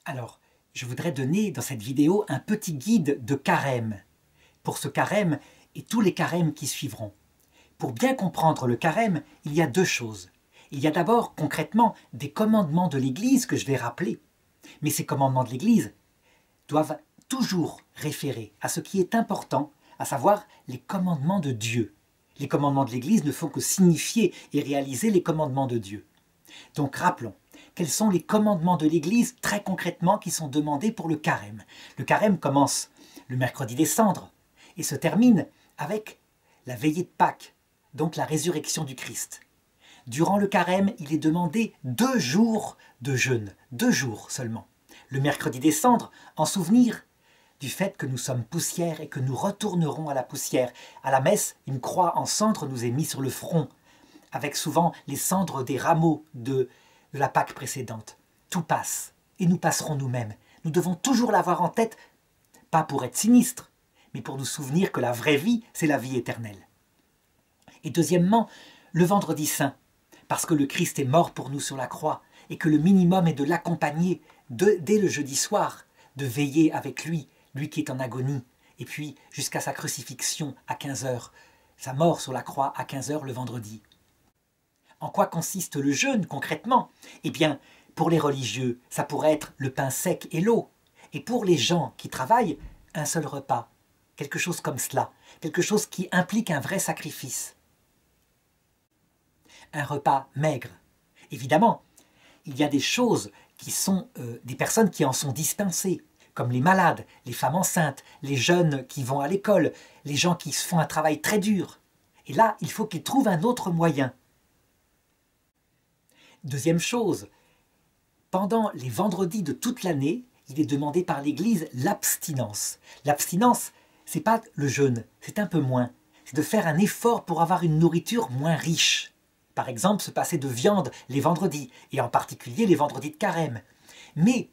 Alors, je voudrais donner dans cette vidéo un petit guide de carême, pour ce carême et tous les carèmes qui suivront. Pour bien comprendre le carême, il y a deux choses. Il y a d'abord, concrètement, des commandements de l'Église que je vais rappeler. Mais ces commandements de l'Église doivent toujours référer à ce qui est important, à savoir les commandements de Dieu. Les commandements de l'Église ne font que signifier et réaliser les commandements de Dieu. Donc rappelons, quels sont les commandements de l'Église très concrètement qui sont demandés pour le carême? Le carême commence le mercredi des cendres et se termine avec la veillée de Pâques, donc la résurrection du Christ. Durant le carême, il est demandé 2 jours de jeûne, 2 jours seulement. Le mercredi des cendres, en souvenir du fait que nous sommes poussière et que nous retournerons à la poussière. À la messe, une croix en cendres nous est mise sur le front, avec souvent les cendres des rameaux de la Pâque précédente. Tout passe, et nous passerons nous-mêmes. Nous devons toujours l'avoir en tête, pas pour être sinistre, mais pour nous souvenir que la vraie vie, c'est la vie éternelle. Et deuxièmement, le vendredi saint, parce que le Christ est mort pour nous sur la croix, et que le minimum est de l'accompagner dès le jeudi soir, de veiller avec lui, lui qui est en agonie, et puis jusqu'à sa crucifixion à 15 h, sa mort sur la croix à 15 h le vendredi. En quoi consiste le jeûne concrètement? Eh bien, pour les religieux, ça pourrait être le pain sec et l'eau, et pour les gens qui travaillent, un seul repas, quelque chose comme cela, quelque chose qui implique un vrai sacrifice. Un repas maigre. Évidemment, il y a des choses qui sont des personnes qui en sont dispensées, comme les malades, les femmes enceintes, les jeunes qui vont à l'école, les gens qui font un travail très dur. Et là, il faut qu'ils trouvent un autre moyen. Deuxième chose, pendant les vendredis de toute l'année, il est demandé par l'Église l'abstinence. L'abstinence, c'est pas le jeûne, c'est un peu moins. C'est de faire un effort pour avoir une nourriture moins riche. Par exemple, se passer de viande les vendredis, et en particulier les vendredis de carême. Mais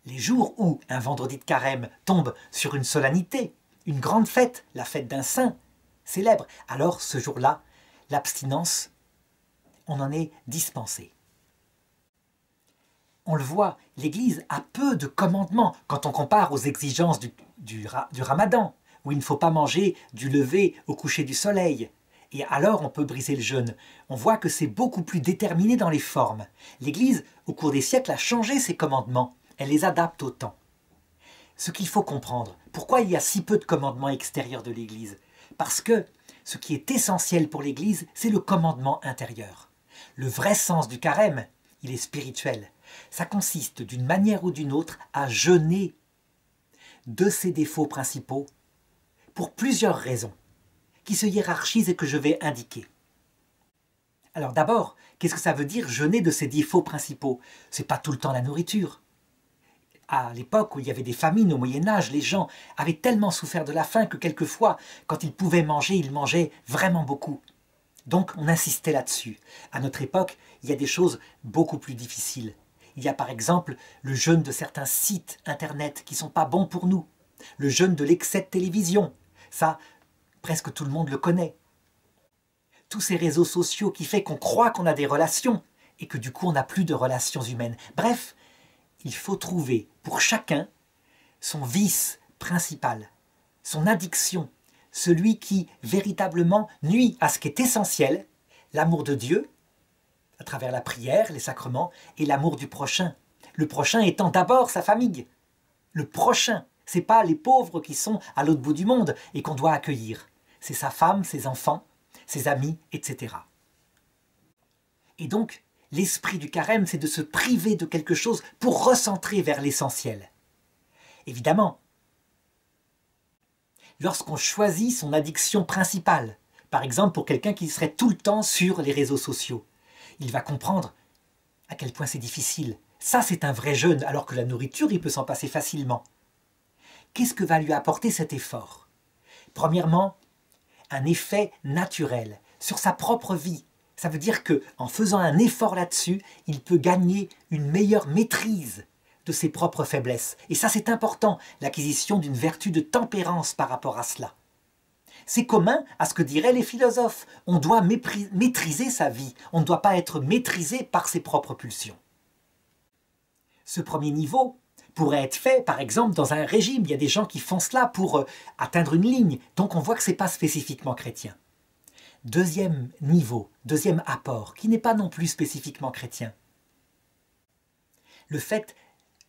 les jours où un vendredi de carême tombe sur une solennité, une grande fête, la fête d'un saint célèbre, alors ce jour-là, l'abstinence, on en est dispensé. On le voit, l'Église a peu de commandements quand on compare aux exigences du ramadan, où il ne faut pas manger du lever au coucher du soleil. Et alors on peut briser le jeûne. On voit que c'est beaucoup plus déterminé dans les formes. L'Église, au cours des siècles, a changé ses commandements. Elle les adapte au temps. Ce qu'il faut comprendre, pourquoi il y a si peu de commandements extérieurs de l'Église? Parce que ce qui est essentiel pour l'Église, c'est le commandement intérieur. Le vrai sens du carême, il est spirituel. Ça consiste d'une manière ou d'une autre à jeûner de ses défauts principaux pour plusieurs raisons qui se hiérarchisent et que je vais indiquer. Alors d'abord, qu'est-ce que ça veut dire jeûner de ses défauts principaux? C'est pas tout le temps la nourriture. À l'époque où il y avait des famines au Moyen-Âge, les gens avaient tellement souffert de la faim que quelquefois, quand ils pouvaient manger, ils mangeaient vraiment beaucoup. Donc on insistait là-dessus. À notre époque, il y a des choses beaucoup plus difficiles. Il y a par exemple le jeûne de certains sites internet qui ne sont pas bons pour nous. Le jeûne de l'excès de télévision. Ça, presque tout le monde le connaît. Tous ces réseaux sociaux qui font qu'on croit qu'on a des relations et que du coup on n'a plus de relations humaines. Bref, il faut trouver pour chacun son vice principal, son addiction, celui qui véritablement nuit à ce qui est essentiel, l'amour de Dieu, à travers la prière, les sacrements, et l'amour du prochain. Le prochain étant d'abord sa famille. Le prochain, ce n'est pas les pauvres qui sont à l'autre bout du monde et qu'on doit accueillir. C'est sa femme, ses enfants, ses amis, etc. Et donc, l'esprit du carême, c'est de se priver de quelque chose pour recentrer vers l'essentiel. Évidemment, lorsqu'on choisit son addiction principale, par exemple pour quelqu'un qui serait tout le temps sur les réseaux sociaux, il va comprendre à quel point c'est difficile. Ça, c'est un vrai jeûne, alors que la nourriture, il peut s'en passer facilement. Qu'est-ce que va lui apporter cet effort? Premièrement, un effet naturel sur sa propre vie. Ça veut dire qu'en faisant un effort là-dessus, il peut gagner une meilleure maîtrise de ses propres faiblesses. Et ça, c'est important, l'acquisition d'une vertu de tempérance par rapport à cela. C'est commun à ce que diraient les philosophes. On doit maîtriser sa vie. On ne doit pas être maîtrisé par ses propres pulsions. Ce premier niveau pourrait être fait, par exemple, dans un régime. Il y a des gens qui font cela pour atteindre une ligne. Donc on voit que ce n'est pas spécifiquement chrétien. Deuxième niveau, deuxième apport, qui n'est pas non plus spécifiquement chrétien. Le fait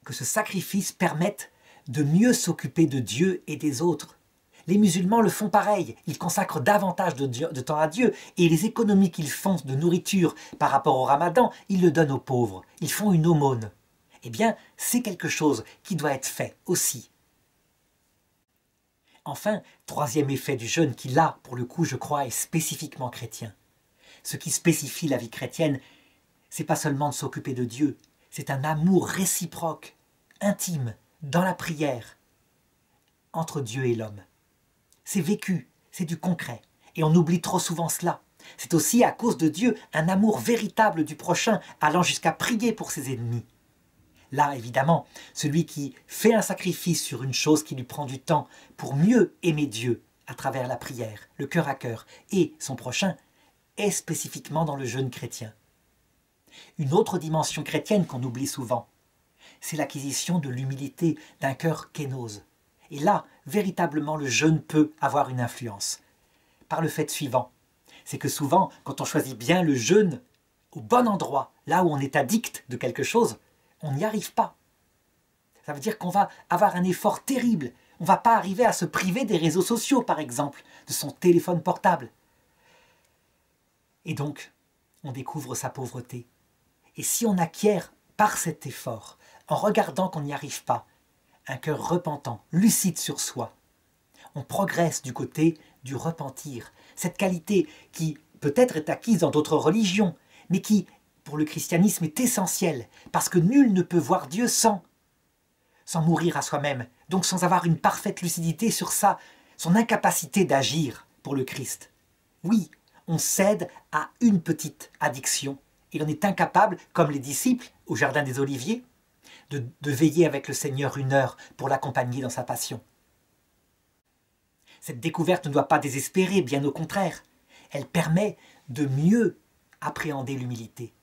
que ce sacrifice permette de mieux s'occuper de Dieu et des autres. Les musulmans le font pareil, ils consacrent davantage de temps à Dieu et les économies qu'ils font de nourriture par rapport au ramadan, ils le donnent aux pauvres, ils font une aumône. Eh bien, c'est quelque chose qui doit être fait aussi. Enfin, troisième effet du jeûne qui là, pour le coup, je crois, est spécifiquement chrétien. Ce qui spécifie la vie chrétienne, c'est pas seulement de s'occuper de Dieu, c'est un amour réciproque, intime, dans la prière, entre Dieu et l'homme. C'est vécu, c'est du concret, et on oublie trop souvent cela. C'est aussi à cause de Dieu un amour véritable du prochain, allant jusqu'à prier pour ses ennemis. Là, évidemment, celui qui fait un sacrifice sur une chose qui lui prend du temps pour mieux aimer Dieu à travers la prière, le cœur à cœur, et son prochain, est spécifiquement dans le jeûne chrétien. Une autre dimension chrétienne qu'on oublie souvent, c'est l'acquisition de l'humilité d'un cœur kénose. Et là, véritablement, le jeûne peut avoir une influence. Par le fait suivant, c'est que souvent, quand on choisit bien le jeûne au bon endroit, là où on est addict de quelque chose, on n'y arrive pas. Ça veut dire qu'on va avoir un effort terrible. On ne va pas arriver à se priver des réseaux sociaux, par exemple, de son téléphone portable. Et donc, on découvre sa pauvreté. Et si on acquiert par cet effort, en regardant qu'on n'y arrive pas, un cœur repentant, lucide sur soi, on progresse du côté du repentir. Cette qualité qui peut-être est acquise dans d'autres religions, mais qui, pour le christianisme, est essentielle, parce que nul ne peut voir Dieu sans mourir à soi-même, donc sans avoir une parfaite lucidité sur son incapacité d'agir pour le Christ. Oui, on cède à une petite addiction, et on est incapable, comme les disciples au Jardin des Oliviers, de veiller avec le Seigneur 1 heure pour l'accompagner dans sa passion. Cette découverte ne doit pas désespérer, bien au contraire. Elle permet de mieux appréhender l'humilité.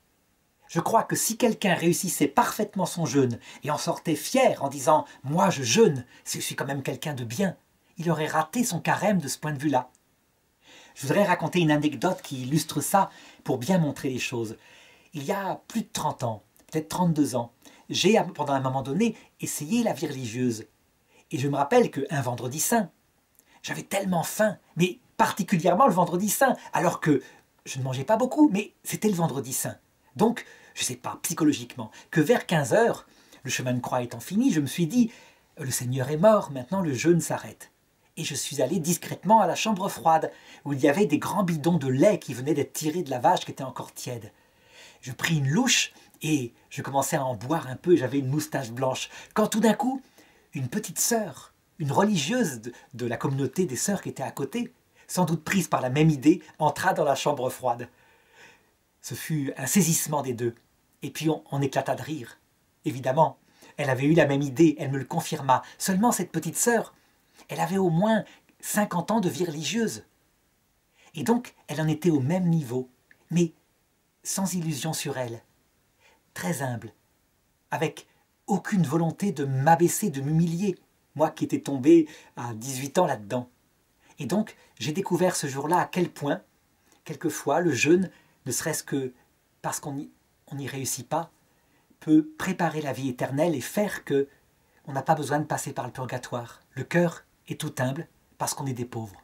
Je crois que si quelqu'un réussissait parfaitement son jeûne et en sortait fier en disant « moi je jeûne, je suis quand même quelqu'un de bien », il aurait raté son carême de ce point de vue-là. Je voudrais raconter une anecdote qui illustre ça pour bien montrer les choses. Il y a plus de 30 ans, peut-être 32 ans, j'ai, pendant un moment donné, essayé la vie religieuse. Et je me rappelle qu'un vendredi saint, j'avais tellement faim, mais particulièrement le vendredi saint, alors que je ne mangeais pas beaucoup, mais c'était le vendredi saint. Donc, je ne sais pas, psychologiquement, que vers 15 heures, le chemin de croix étant fini, je me suis dit, le Seigneur est mort, maintenant le jeûne s'arrête. Et je suis allé discrètement à la chambre froide, où il y avait des grands bidons de lait qui venaient d'être tirés de la vache qui était encore tiède. Je pris une louche et je commençais à en boire un peu, et j'avais une moustache blanche, quand tout d'un coup, une petite sœur, une religieuse de la communauté des sœurs qui était à côté, sans doute prise par la même idée, entra dans la chambre froide. Ce fut un saisissement des deux, et puis on éclata de rire. Évidemment, elle avait eu la même idée, elle me le confirma. Seulement cette petite sœur, elle avait au moins 50 ans de vie religieuse. Et donc, elle en était au même niveau, mais sans illusion sur elle. Très humble, avec aucune volonté de m'abaisser, de m'humilier, moi qui étais tombé à 18 ans là-dedans. Et donc, j'ai découvert ce jour-là à quel point, quelquefois, le jeûne, ne serait-ce que parce qu'on n'y réussit pas, peut préparer la vie éternelle et faire que on n'a pas besoin de passer par le purgatoire. Le cœur est tout humble parce qu'on est des pauvres.